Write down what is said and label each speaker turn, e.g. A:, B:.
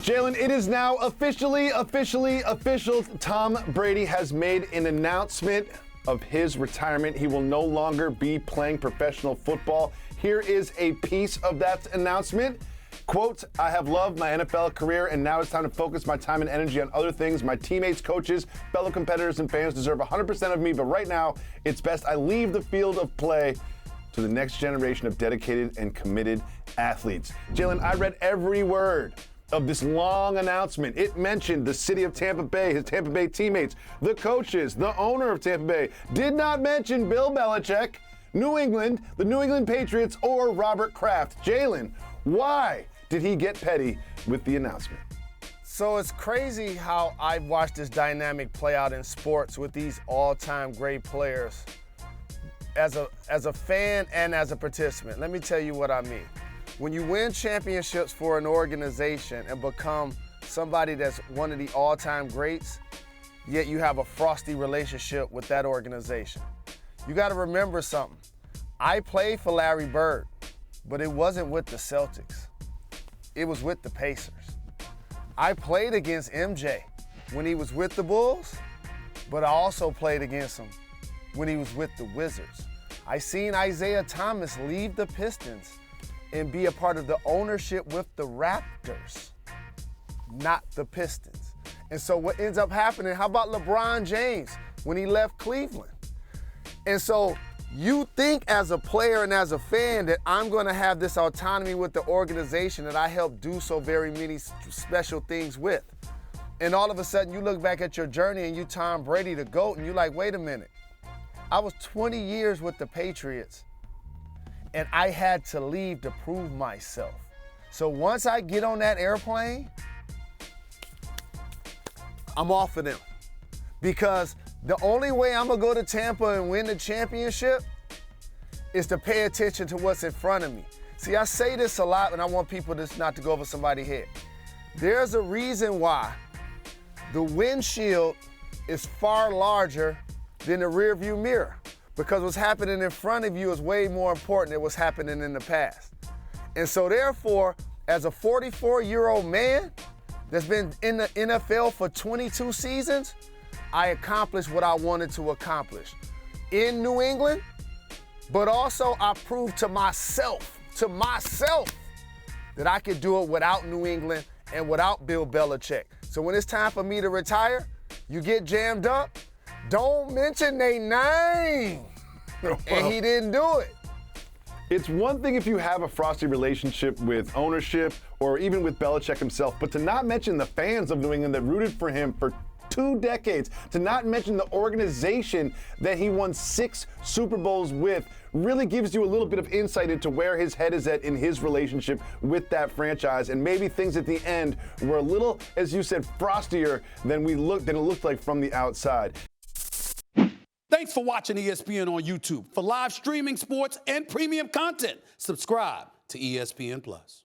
A: Jalen, it is now officially official. Tom Brady has made an announcement of his retirement. He will no longer be playing professional football. Here is a piece of that announcement. Quote, I have loved my NFL career, and now it's time to focus my time and energy on other things. My teammates, coaches, fellow competitors, and fans deserve 100% of me, but right now, it's best I leave the field of play to the next generation of dedicated and committed athletes. Jalen, I read every word of this long announcement. It mentioned the city of Tampa Bay, his Tampa Bay teammates, the coaches, the owner of Tampa Bay. Did not mention Bill Belichick, New England, the New England Patriots, or Robert Kraft. Jalen, why did he get petty with the announcement?
B: So it's crazy how I've watched this dynamic play out in sports with these all-time great players as a fan and as a participant. Let me tell you what I mean. When you win championships for an organization and become somebody that's one of the all-time greats, yet you have a frosty relationship with that organization. You got to remember something. I played for Larry Bird, but it wasn't with the Celtics. It was with the Pacers. I played against MJ when he was with the Bulls, but I also played against him when he was with the Wizards. I seen Isaiah Thomas leave the Pistons and be a part of the ownership with the Raptors, not the Pistons. And so what ends up happening, how about LeBron James when he left Cleveland? And so you think as a player and as a fan that I'm gonna have this autonomy with the organization that I helped do so very many special things with. And all of a sudden you look back at your journey and you Tom Brady the GOAT and you're like, wait a minute. I was 20 years with the Patriots and I had to leave to prove myself. So once I get on that airplane, I'm off of them. Because the only way I'm gonna go to Tampa and win the championship is to pay attention to what's in front of me. See, I say this a lot and I want people not to go over somebody's head. There's a reason why the windshield is far larger than the rearview mirror. Because what's happening in front of you is way more important than what's happening in the past. And so therefore, as a 44-year-old man that's been in the NFL for 22 seasons, I accomplished what I wanted to accomplish in New England, but also I proved to myself, that I could do it without New England and without Bill Belichick. So when it's time for me to retire, you get jammed up, don't mention their name. And he didn't do it.
A: It's one thing if you have a frosty relationship with ownership or even with Belichick himself, but to not mention the fans of New England that rooted for him for 2 decades, to not mention the organization that he won 6 Super Bowls with, really gives you a little bit of insight into where his head is at in his relationship with that franchise. And maybe things at the end were a little, as you said, frostier than it looked like from the outside.
C: Thanks for watching ESPN on YouTube. For live streaming sports and premium content, subscribe to ESPN+.